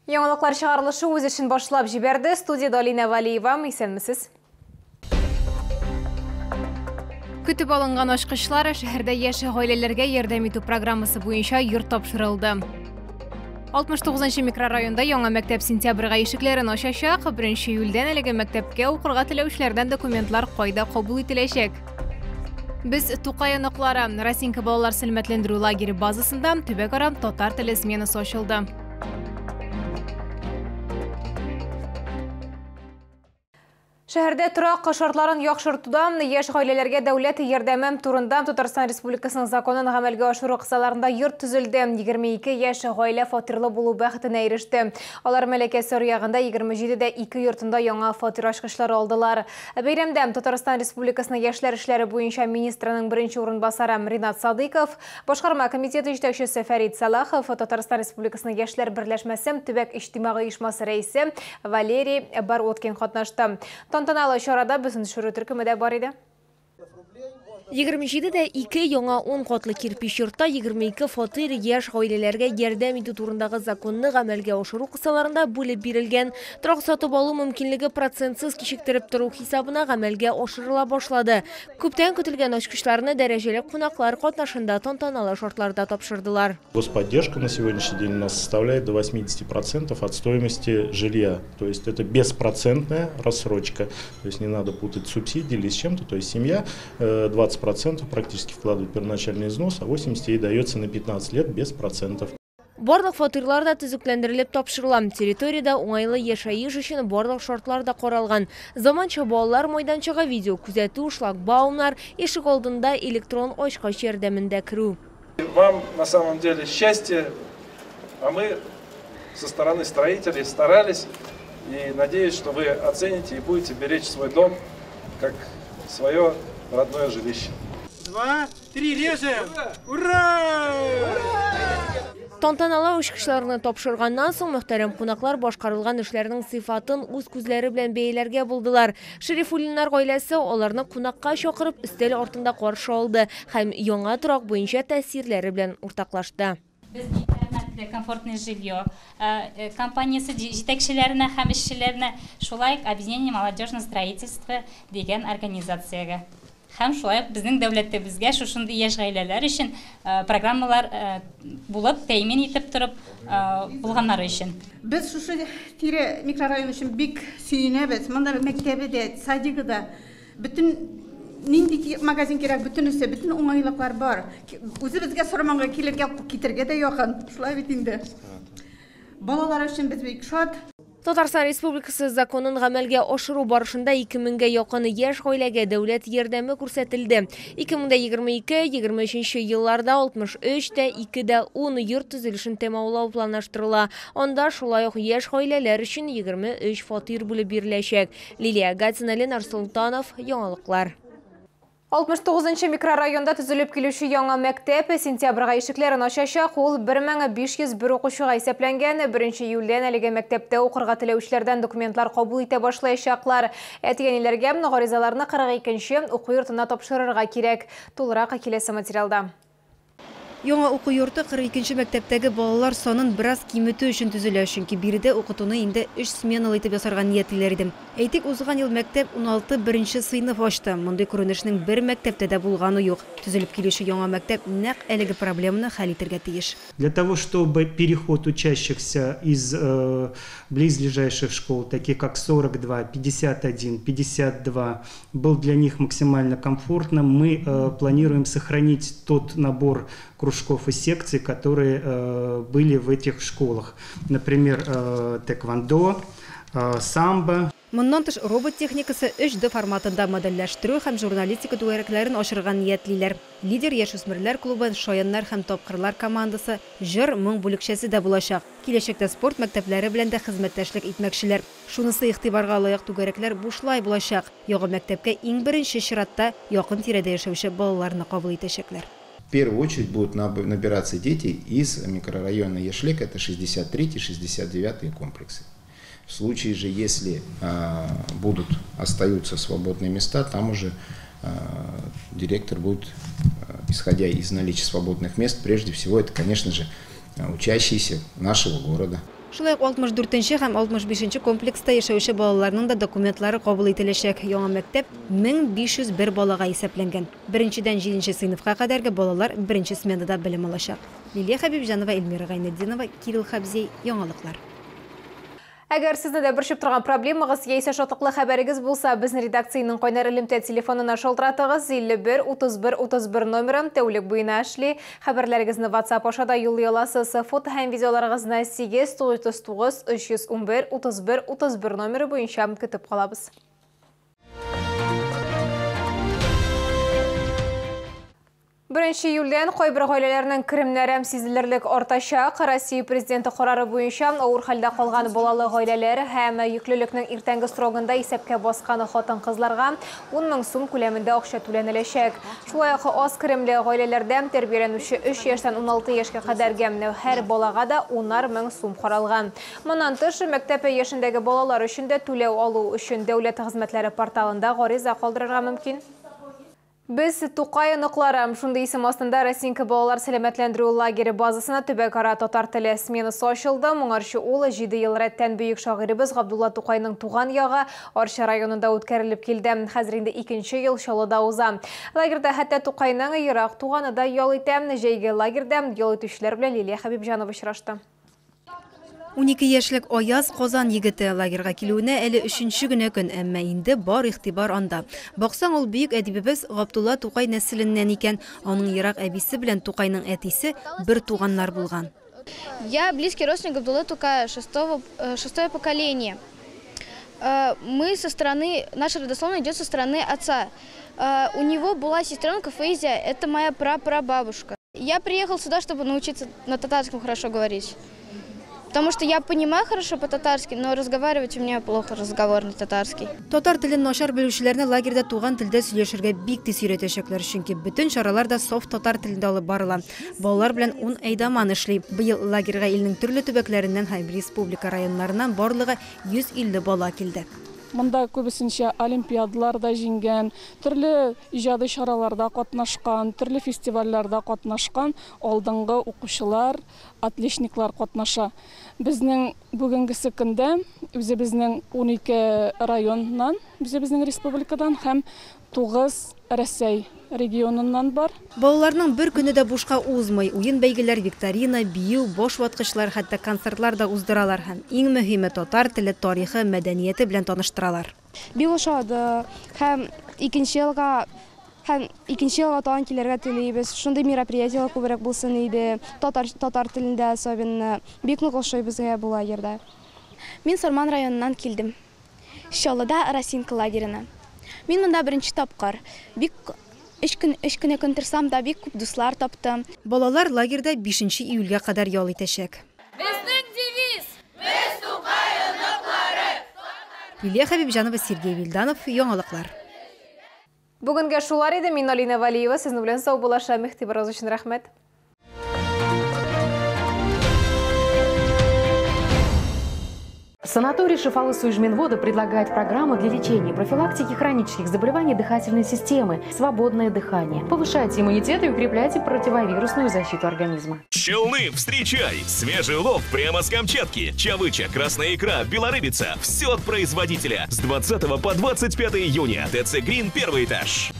Яңалыклар чыгарылышы үз эшен башлап җибәрде. Студияда Алина Валиева, исәнмесез? Көтүп алынган ачкычлар шәһәрдә яшь гаиләләргә ярдәм итү программасы буенча йорт тапшырылды. 69-нчы микрорайонда яңа мәктәп сентябрьгә ишекләрен ачачак. 1 июльдән әлеге мәктәпкә укырга теләүчеләрдән документлар кайда кабул ителәчәк. Без Тукай яныклары Росинка балалар сәламәтләндерү лагере базасында төбәк-ара татар теле сменасы ачылды. Шәһәрдә торак шартларын яхшыртуда яшь гаиләләргә дәүләт ярдәме турында Татарстан Республикасының законын гамәлгә ашыру кысаларында йорт төзелде. 22 яшь гаилә фатирлы булу бәхетенә иреште. Алар Мәләкәсе районында 27дә 2 йортында яңа фатир ачкычлары алдылар. Бәйрәмдә Татарстан Республикасының яшьләр эшләре буенча министрының беренче урынбасары Ринат Садыков, башкарма комитеты җитәкчесе Фәрит Салахов, Татарстан Республикасының яшьләр берләшмәсе төбәк иҗтимагый оешмасы рәисе Валерий Бароткин катнашты. Тантаналы чарада безнең шүрү төркемедә бар иде. 27дә 2 яңа 10 катлы кирпич йортта 22 фатир яшь гаиләләргә ярдәм итү турындагы законны гамәлгә ашыру кысаларында бүлеп бирелгән. Торак сатып алу мөмкинлеге процентсыз кичектереп тору хисабына гамәлгә ашырыла башлады. Күптән көтелгән ачкычларны дәрәҗәле кунаклар катнашында тантаналы шартларда тапшырдылар. Господдержка на сегодняшний день у нас составляет до 80% от стоимости жилья. То есть это беспроцентная рассрочка. То есть не надо путать субсидии или с чем-то. То есть семья 20% практически вкладывает первоначальный взнос, а 80% ей дается на 15 лет без процентов. Барлык фатирлар да төзекләндерелеп тапшырыла. Территорияда уңайлы яшәеш өчен барлык шартлар да каралган. Заманча балалар майданчыгы, видео күзәтү, шлагбаумнар, ишек алдында электрон ачкыч ярдәмендә керү. Вам на самом деле счастье, а мы со стороны строителей старались, и надеюсь, что вы оцените и будете беречь свой дом как свое родное жилище. 2, 3, режем! Ура! Тантаналы ачкычларны тапшырганнан соң мөхтәрәм кунаклар башкарылган эшләрнең сыйфатын үз күзләре белән бәяләргә булдылар. Шәрифуллиннар гаиләсе аларны кунакка чакырып өстәл артында каршы алды һәм яңа торак буенча тәэсирләре белән уртаклашты. Комфортное жилье. Компаниясы җитәкчеләренә һәм эшчеләренә шулай объединение молодежного строительства дигән организациягә. Һәм шулай безнең дәүләтебезгә шушындый яшь гаиләләр өчен программалар булып тәэмин итеп торып булганнары өчен. Без шушы тирә микрорайон өчен бик сөенәбез. Монда мәктәбе дә, садигы да, бүтән нинди магазин кирәк, бөтенесе, бүтән уңайлыклар бар. Үзебезгә сораманга килергә, китергә дә якын. Шулай бит инде. Балалар өчен без бик шат. Татарстан Республикасы законын гамәлгә ашыру барышында 2000гә якын яшь гаиләгә дәүләт ярдәме күрсәтелде. 2022-23 елларда 63дә 2дә 10 йорт төзелешен тәмамлау планлаштырыла. Анда шулай ук яшь гаиләләр өчен 23 фатир бүлеп биреләчәк. Лилия Гатина, Ленар Султанов, яңалыклар. 69-нчы микрорайонда төзелеп килүче яңа мәктәп сентябрьгә ишекләрен ачачак. Ул 1501 укучыга исәпләнгән. 1 июльдән әлеге мәктәптә укырга теләүчеләрдән документлар кабул итә башлаячаклар. Әтигәниләргә гаризаларны 42-нчы уку йортына тапшырырга кирәк. Тулырак киләсе материалда. Яңа уку йорты 42-нче мәктәптәге балалар санын бераз киметү өчен төзелә, чөнки биредә укытуны инде 3 сменалы итеп ясарга ниятлиләр иде. Әйтик, узган ел мәктәп 16 беренче сыйныф ачты. Мондый күренешнең бер мәктәптә дә булганы юк. Төзелеп килүче яңа мәктәп нәкъ әлеге проблеманы хәл итәргә тиеш. Для того, чтобы переход учащихся из близлежащих школ, таких как 42, 51, 52, был для них максимально комфортным, мы планируем сохранить тот набор кружков и секций, которые были в этих школах. Например, тэквондо, самбо. Моннан тыш робот техникасы 3D форматында модельләштерү һәм журналистика түгәрәкләрен ашырга ниятлиләр. Лидер яшүсмерләр клубы, шаяннар һәм тапкырлар командасы, җыр, моң бүлекчәсе дә булачак. Киләчәктә спорт мәктәпләре белән дә хезмәттәшлек итмәкчеләр. Шунысы игътибарга лаек түгәрәкләр бушлай булачак. Яңа мәктәпкә иң беренче чиратта якын тирәдә яшәүче балаларны кабул итәчәкләр. В первую очередь будут набираться дети из микрорайона Яшлек, это 63 и 69 комплексы. В случае же, если остаются свободные места, там уже директор будет, исходя из наличия свободных мест, прежде всего это, конечно же, учащиеся нашего города. Шулай 64-нче һәм 65-нче комплекста яшәүче балаларның да документлары кабул ителәчәк. Яңа мәктәп 1501 балага исәпләнгән. 1-дән 7-нче сыйныфка кадәрге балалар 1-нче сменада белем алачак. Лилия Хәбибҗанова, Эльмира Гайнетдинова, Кирилл Хабзей, яңалыклар. Әгәр сезне дә борчып торган проблемагыз яисә шатлыклы хәбәрегез булса, безнең редакциянең кайнар элемтә телефонына шалтыратыгыз. 51 31 31 номерым тәүлек буена эшли. Хәбәрләрегезне WhatsApp ашада юллый аласыз. Фото һәм видеоларыгызны 899 311 31 31 номеры буенча көтеп калабыз. Беренче июльдән кайбер гаиләләрнең керемнәре сизелерлек артачак. Россия президенты карары буенча авыр хәлдә калган балалы гаиләләр һәм йөклелекнең иртәнге строгында исәпкә баскан хатын-кызларга 10 000 сум күләмендә акча түләнеләчәк. Шулай ук аз керемле гаиләләрдән тәрбияләнүче 3 яшьтән 16 яшькә кадәрге һәр балага да 10 000 сум каралган. Моннан тыш, мәктәп яшендәге балалар өчен дә түләү алу өчен дәүләт хезмәтләре порталында гариза калдырырга мөмкин. Без Тукай ныкларым. Шундый исем астында Росинка балалар сәламәтләндерү лагере базасына төбәкара татар теле сменасы ачылды. Моңарчы ул 7 ел рәттән бөек шагыйребез Габдулла Тукайның туган ягы Арча районында үткәрелеп килде. Хәзер инде 2нче ел Чаллыда уза. Лагерда хәтта Тукайның ерак туганы да ял итә. Җәйге лагерда ял итүчеләр белән Лилия Хәбибҗанова очрашты. 12 яшьлек Аяз Казан егете лагерга килүенә әле 3нче генә көн, әмма инде бар игътибар анда. Баксаң, ул бөек әдибебез Габдулла Тукай нәселеннән икән. Аның ерак әбисе белән Тукайның әтисе бер туганнар булган. Я близкий родственник Габдулла Тукая, шестое поколение. Мы со стороны, наша родословная идет со стороны отца. У него была сестренка Фейзия, это моя прапрабабушка. Я приехал сюда, чтобы научиться на татарском хорошо говорить. Потому что я понимаю хорошо по-татарски, но разговаривать у меня плохо разговорный татарский. Татар телен начар белүчеләрне лагерда туган телдә сөйләшергә бик тиз өйрәтәчәкләр, чөнки бөтен чаралар да саф татар телендә алып барыла. Балалар белән 10 әйдаман эшли. Быел лагерга илнең төрле төбәкләреннән һәм республика районнарыннан барлыгы 150 бала килде. Монда күбесенчә олимпиадаларда җиңгән, төрле иҗади чараларда катнашкан, төрле фестивальләрдә катнашкан алдынгы укучылар, отличниклар катнаша. Безнең бүгенгесе көндә үзебезнең 12 районнан, үзебезнең республикадан һәм 9 Рәсәй регионыннан бар. Балаларның бер көне дә бушка узмый. Уен бәйгеләр, викторина, бию, баш ваткычлар, хәтта концертлар да уздыралар һәм иң мөһиме татар теле, тарихы, мәдәнияте белән таныштыралар. Бик ошады һәм икенче елга тагын килергә телибез. Шундый мероприятиелар күбрәк булсын иде. Татар телендә особенно бик нык ошый безгә бу лагерда. Мин Сарман районыннан килдем. Чаллыда Росинка лагерына. Мин монда беренче тапкыр. Бик 3 көн тырсам да бик күп дуслар таптым. Балалар лагерда 5 июльгә кадәр ял итәчәк. Безнең девиз: без Тукай ныклары. Лилия Хәбибҗанова, Сергей Вильданов, яңалыклар. Бүгенгә шулар иде. Мин Алина Валиева, сезнең белән сау булашам. Игътибарыгыз өчен рәхмәт. Санаторий Шифалы-Суйжминвода предлагает программу для лечения и профилактики хронических заболеваний дыхательной системы. Свободное дыхание. Повышайте иммунитет и укрепляйте противовирусную защиту организма. Челны, встречай! Свежий улов прямо с Камчатки. Чавыча, красная икра, белорыбица. Все от производителя. С 20 по 25 июня. ТЦ Грин, 1-й этаж.